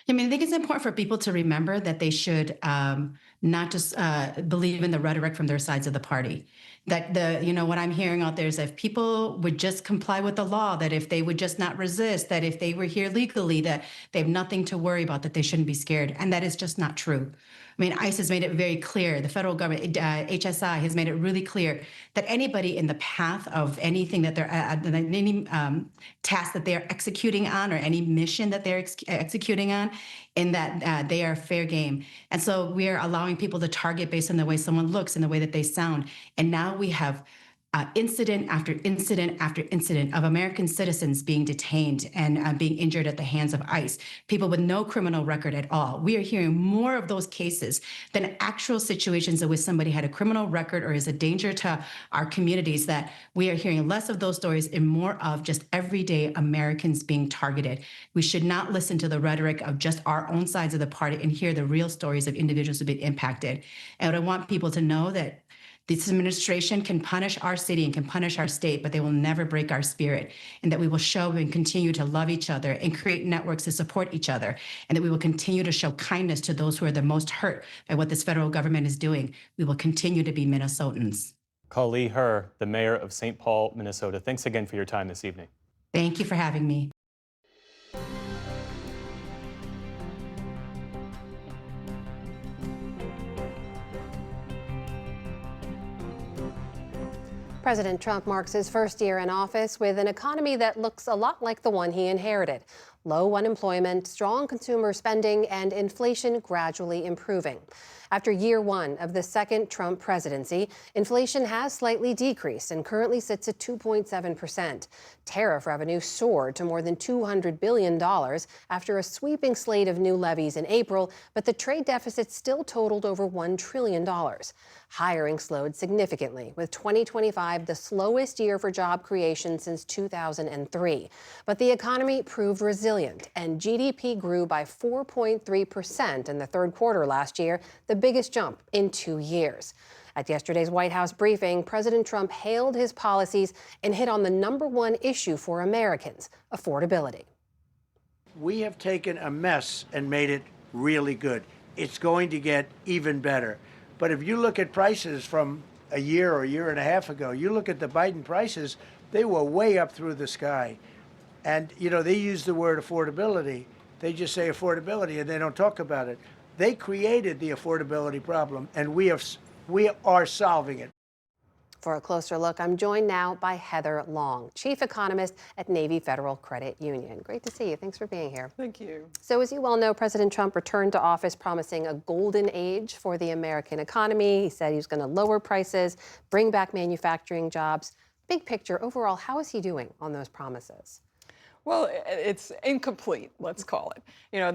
I mean, I think it's important for people to remember that they should not just believe in the rhetoric from their sides of the party. That what I'm hearing out there is that if people would just comply with the law, that if they would just not resist, that if they were here legally, that they have nothing to worry about, that they shouldn't be scared. And that is just not true. I mean, ICE has made it very clear, the federal government, HSI has made it really clear that anybody in the path of anything that they're, any task that they're executing on or any mission that they're executing on, in that they are fair game. And so we are allowing people to target based on the way someone looks and the way that they sound. And now we have incident after incident after incident of American citizens being detained and being injured at the hands of ICE, people with no criminal record at all. We are hearing more of those cases than actual situations in which somebody had a criminal record or is a danger to our communities, that we are hearing less of those stories and more of just everyday Americans being targeted. We should not listen to the rhetoric of just our own sides of the party and hear the real stories of individuals who've been impacted. And I want people to know that this administration can punish our city and can punish our state, but they will never break our spirit, and that we will show and continue to love each other and create networks to support each other, and that we will continue to show kindness to those who are the most hurt by what this federal government is doing. We will continue to be Minnesotans. Kali Herr, the mayor of St. Paul, Minnesota. Thanks again for your time this evening. Thank you for having me. President Trump marks his first year in office with an economy that looks a lot like the one he inherited. Low unemployment, strong consumer spending, and inflation gradually improving. After year one of the second Trump presidency, inflation has slightly decreased and currently sits at 2.7%. Tariff revenue soared to more than $200 billion after a sweeping slate of new levies in April, but the trade deficit still totaled over $1 trillion. Hiring slowed significantly, with 2025 the slowest year for job creation since 2003. But the economy proved resilient, and GDP grew by 4.3% in the third quarter last year, the biggest jump in 2 years. At yesterday's White House briefing, President Trump hailed his policies and hit on the #1 issue for Americans: affordability. We have taken a mess and made it really good. It's going to get even better. But if you look at prices from a year or a year and a half ago, you look at the Biden prices, they were way up through the sky. And, they use the word affordability. They just say affordability and they don't talk about it. They created the affordability problem, and we are solving it. For a closer look, I'm joined now by Heather Long, Chief Economist at Navy Federal Credit Union. Great to see you. Thanks for being here. Thank you. So as you well know, President Trump returned to office promising a golden age for the American economy. He said he was going to lower prices, bring back manufacturing jobs. Big picture, overall, how is he doing on those promises? Well, it's incomplete, let's call it.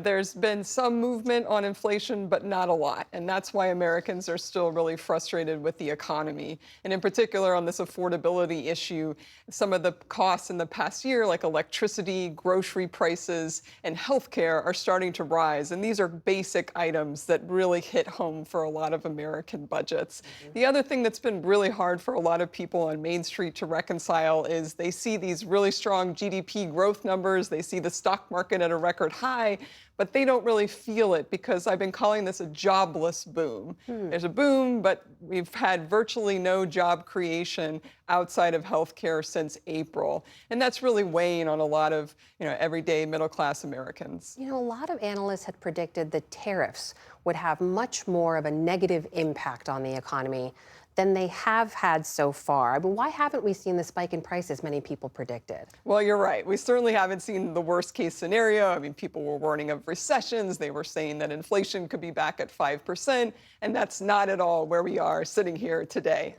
There's been some movement on inflation, but not a lot. And that's why Americans are still really frustrated with the economy. And in particular, on this affordability issue, some of the costs in the past year, like electricity, grocery prices, and healthcare, are starting to rise. And these are basic items that really hit home for a lot of American budgets. The other thing that's been really hard for a lot of people on Main Street to reconcile is they see these really strong GDP growth numbers, they see the stock market at a record high, but they don't really feel it because I've been calling this a jobless boom. There's a boom, but we've had virtually no job creation outside of healthcare since April. And that's really weighing on a lot of, everyday middle-class Americans. A lot of analysts had predicted that tariffs would have much more of a negative impact on the economy than they have had so far. I mean, why haven't we seen the spike in prices many people predicted? Well, you're right. We certainly haven't seen the worst case scenario. I mean, people were warning of recessions. They were saying that inflation could be back at 5%, and that's not at all where we are sitting here today.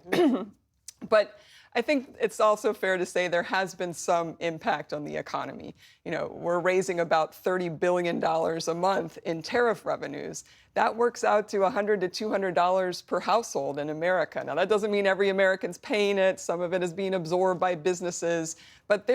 But I think it's also fair to say there has been some impact on the economy. You know, we're raising about $30 billion a month in tariff revenues. That works out to $100 to $200 per household in America. Now, that doesn't mean every American's paying it. Some of it is being absorbed by businesses. But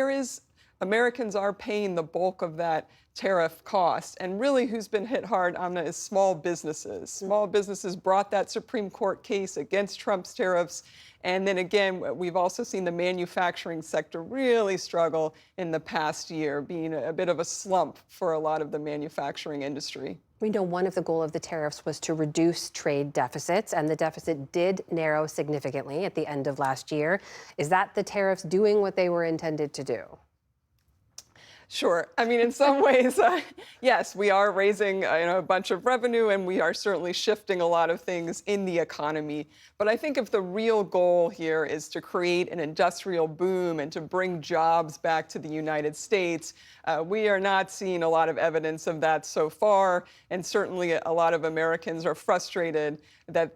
Americans are paying the bulk of that tariff cost. And really who's been hit hard, Amna, is small businesses. Small businesses brought that Supreme Court case against Trump's tariffs. And then again, we've also seen the manufacturing sector really struggle in the past year, being a bit of a slump for a lot of the manufacturing industry. We know one of the goals of the tariffs was to reduce trade deficits, and the deficit did narrow significantly at the end of last year. Is that the tariffs doing what they were intended to do? Sure. I mean, in some ways, yes, we are raising a bunch of revenue, and we are certainly shifting a lot of things in the economy. But I think if the real goal here is to create an industrial boom and to bring jobs back to the United States, we are not seeing a lot of evidence of that so far. And certainly a lot of Americans are frustrated that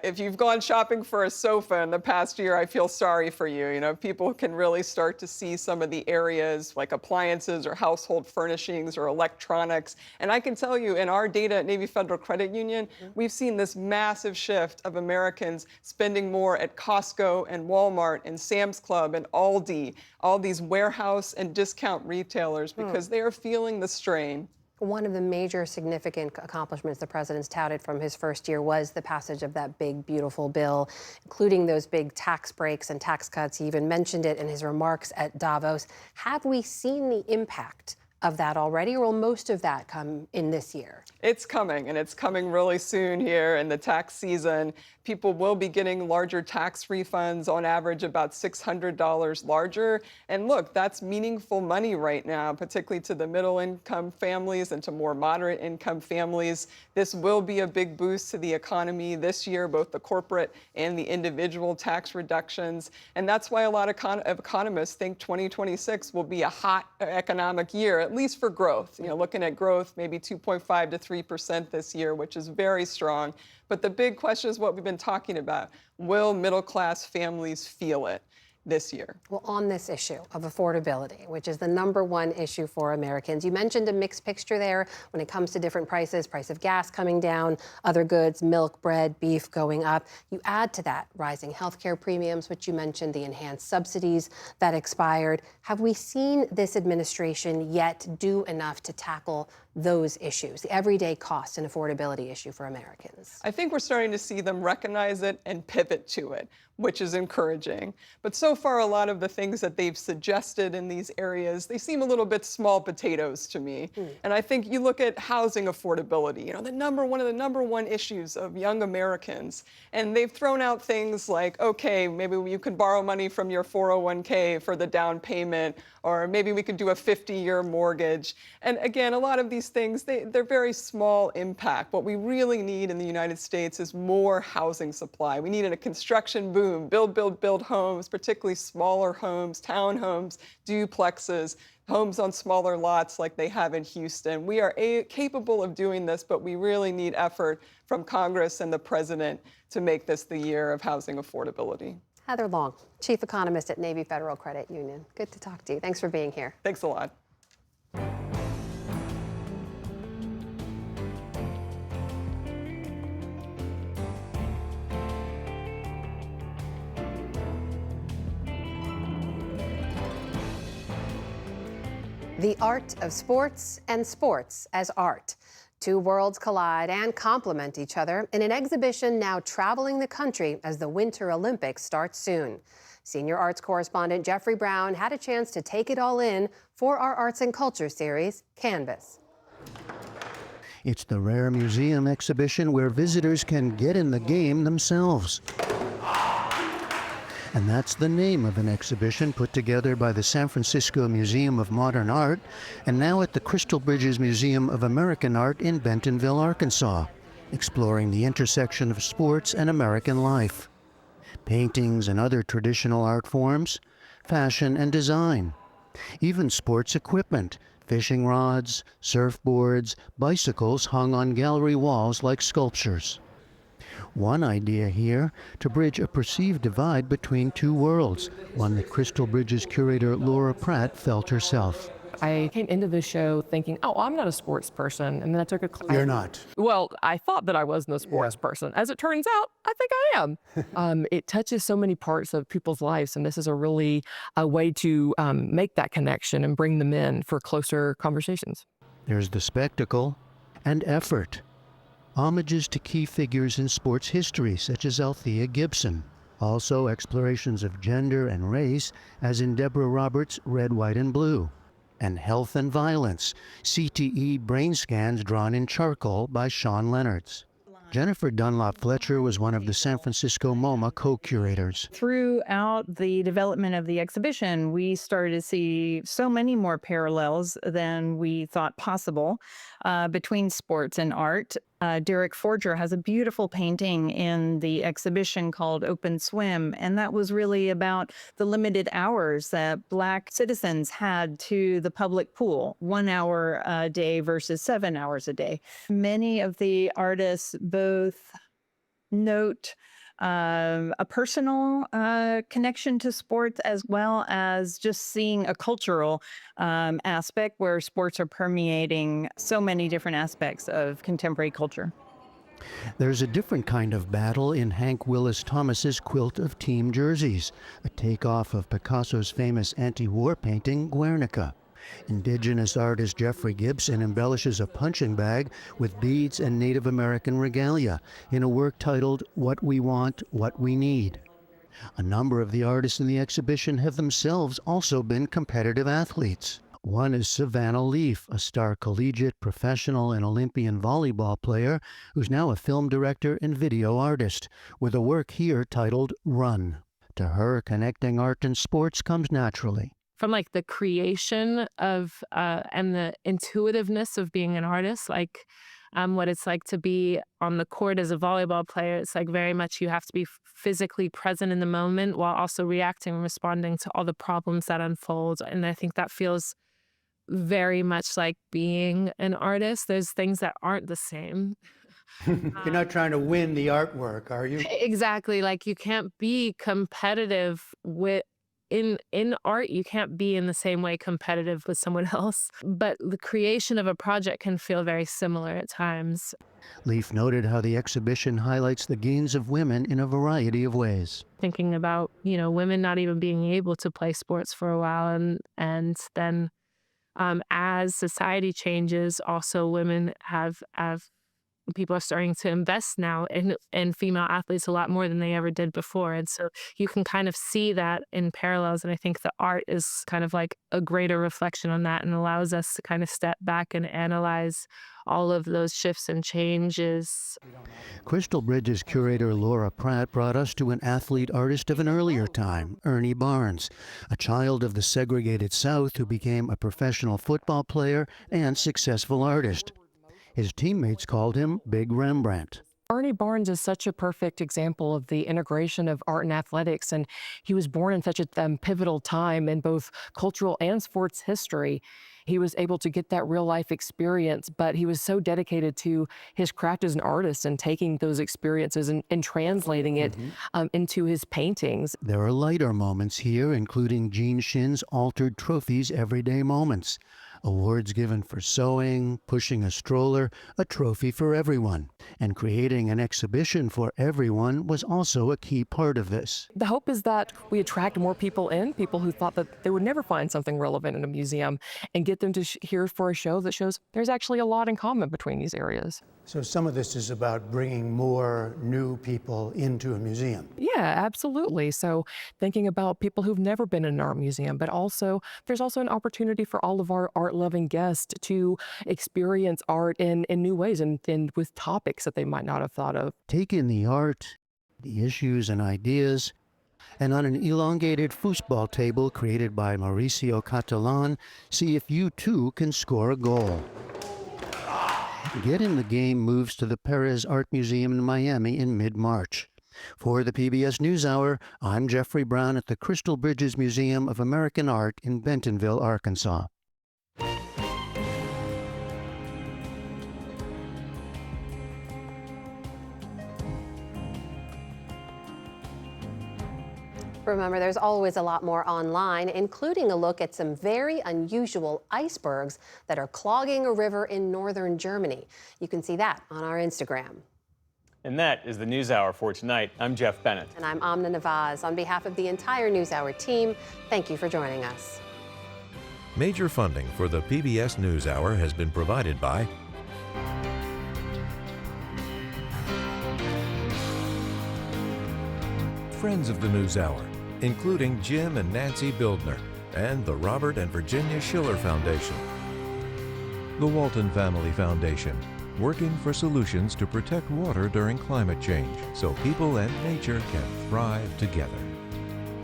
if you've gone shopping for a sofa in the past year, I feel sorry for you. You know, people can really start to see some of the areas like appliances or household furnishings or electronics. And I can tell you in our data at Navy Federal Credit Union, we've seen this massive shift of Americans spending more at Costco and Walmart and Sam's Club and Aldi, all these warehouse and discount retailers, because they are feeling the strain. One of the major significant accomplishments the president's touted from his first year was the passage of that big, beautiful bill, including those big tax breaks and tax cuts. He even mentioned it in his remarks at Davos. Have we seen the impact of that already, or will most of that come in this year? It's coming, and it's coming really soon here in the tax season. People will be getting larger tax refunds, on average about $600 larger. And look, that's meaningful money right now, particularly to the middle-income families and to more moderate-income families. This will be a big boost to the economy this year, both the corporate and the individual tax reductions. And that's why a lot of economists think 2026 will be a hot economic year, at least for growth. You know, looking at growth, maybe 2.5 to 3% this year, which is very strong. But the big question is what we've been talking about. Will middle-class families feel it this year? Well, on this issue of affordability, which is the #1 issue for Americans, you mentioned a mixed picture there when it comes to different prices, price of gas coming down, other goods, milk, bread, beef going up. You add to that rising healthcare premiums, which you mentioned, the enhanced subsidies that expired. Have we seen this administration yet do enough to tackle those issues, the everyday cost and affordability issue for Americans? I think we're starting to see them recognize it and pivot to it, which is encouraging. But so far, a lot of the things that they've suggested in these areas, they seem a little bit small potatoes to me. And I think you look at housing affordability, you know, one of the #1 issues of young Americans. And they've thrown out things like, okay, maybe you can borrow money from your 401k for the down payment, or maybe we could do a 50-year mortgage. And again, a lot of these things, they're very small impact. What we really need in the United States is more housing supply. We need a construction boom, build homes, particularly smaller homes, townhomes, duplexes, homes on smaller lots like they have in Houston. We are capable of doing this, but we really need effort from Congress and the president to make this the year of housing affordability. Heather Long, Chief Economist at Navy Federal Credit Union. Good to talk to you. Thanks for being here. Thanks a lot. The art of sports and sports as art. Two worlds collide and complement each other in an exhibition now traveling the country as the Winter Olympics start soon. Senior arts correspondent Jeffrey Brown had a chance to take it all in for our Arts and Culture series, Canvas. It's the rare museum exhibition where visitors can get in the game themselves. And that's the name of an exhibition put together by the San Francisco Museum of Modern Art and now at the Crystal Bridges Museum of American Art in Bentonville, Arkansas, exploring the intersection of sports and American life. paintings and other traditional art forms, fashion and design, even sports equipment, fishing rods, surfboards, bicycles hung on gallery walls like sculptures. One idea here, to bridge a perceived divide between two worlds, one that Crystal Bridges curator Laura Pratt felt herself. I came into the show thinking, oh, I'm not a sports person, and then I took a class. You're not. Well, I thought that I wasn't a sports person. As it turns out, I think I am. It touches so many parts of people's lives, and this is a way to make that connection and bring them in for closer conversations. There's the spectacle and effort. Homages to key figures in sports history, such as Althea Gibson. Also explorations of gender and race, as in Deborah Roberts' Red, White, and Blue. And health and violence, CTE brain scans drawn in charcoal by Sean Leonards. Jennifer Dunlop Fletcher was one of the San Francisco MoMA co-curators. Throughout the development of the exhibition, we started to see so many more parallels than we thought possible between sports and art. Derek Forger has a beautiful painting in the exhibition called Open Swim, and that was really about the limited hours that Black citizens had to the public pool, 1 hour a day versus 7 hours a day. Many of the artists both note a personal connection to sports, as well as just seeing a cultural aspect where sports are permeating so many different aspects of contemporary culture. There's a different kind of battle in Hank Willis Thomas's quilt of team jerseys, a takeoff of Picasso's famous anti-war painting, Guernica. Indigenous artist Jeffrey Gibson embellishes a punching bag with beads and Native American regalia in a work titled What We Want, What We Need. A number of the artists in the exhibition have themselves also been competitive athletes. One is Savannah Leaf, a star collegiate, professional, and Olympian volleyball player who's now a film director and video artist, with a work here titled Run. To her, connecting art and sports comes naturally. From like the creation of and the intuitiveness of being an artist, like what it's like to be on the court as a volleyball player. It's like very much you have to be physically present in the moment while also reacting and responding to all the problems that unfold. And I think that feels very much like being an artist. There's things that aren't the same. You're not trying to win the artwork, are you? Exactly. Like you can't be competitive with in art, you can't be in the same way competitive with someone else. But the creation of a project can feel very similar at times. Leaf noted how the exhibition highlights the gains of women in a variety of ways. Thinking about, women not even being able to play sports for a while, and then as society changes, also women have people are starting to invest now in female athletes a lot more than they ever did before. And so you can kind of see that in parallels. And I think the art is kind of like a greater reflection on that and allows us to kind of step back and analyze all of those shifts and changes. Crystal Bridges curator Laura Pratt brought us to an athlete artist of an earlier time, Ernie Barnes, a child of the segregated South who became a professional football player and successful artist. His teammates called him Big Rembrandt. Ernie Barnes is such a perfect example of the integration of art and athletics, and he was born in such a pivotal time in both cultural and sports history. He was able to get that real life experience, but he was so dedicated to his craft as an artist and taking those experiences and translating it into his paintings. There are lighter moments here, including Gene Shin's Altered Trophies Everyday Moments. Awards given for sewing, pushing a stroller, a trophy for everyone. And creating an exhibition for everyone was also a key part of this. The hope is that we attract more people in, people who thought that they would never find something relevant in a museum, and get them to here for a show that shows there's actually a lot in common between these areas. So some of this is about bringing more new people into a museum. Yeah, absolutely. So thinking about people who've never been in an art museum, but also there's also an opportunity for all of our art-loving guests to experience art in new ways and with topics that they might not have thought of. Take in the art, the issues and ideas, and on an elongated foosball table created by Mauricio Catalan, see if you too can score a goal. Get in the Game moves to the Perez Art Museum in Miami in mid-March. For the PBS NewsHour, I'm Jeffrey Brown at the Crystal Bridges Museum of American Art in Bentonville, Arkansas. Remember, there's always a lot more online, including a look at some very unusual icebergs that are clogging a river in northern Germany. You can see that on our Instagram. And that is the NewsHour for tonight. I'm Jeff Bennett. And I'm Amna Nawaz. On behalf of the entire NewsHour team, thank you for joining us. Major funding for the PBS NewsHour has been provided by friends of the NewsHour, including Jim and Nancy Bildner, and the Robert and Virginia Schiller Foundation. The Walton Family Foundation, working for solutions to protect water during climate change so people and nature can thrive together.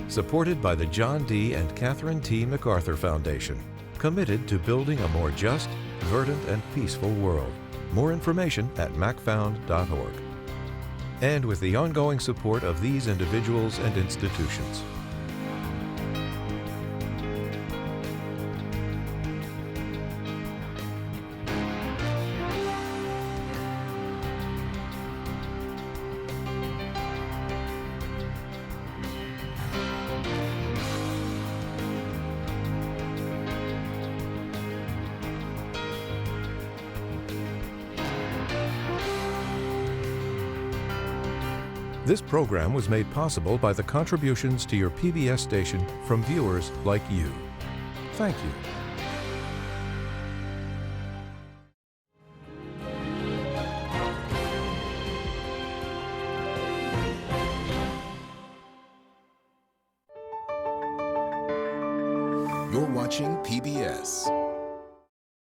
Supported by the John D. and Catherine T. MacArthur Foundation, committed to building a more just, verdant, and peaceful world. More information at macfound.org. And with the ongoing support of these individuals and institutions. This program was made possible by the contributions to your PBS station from viewers like you. Thank you. You're watching PBS.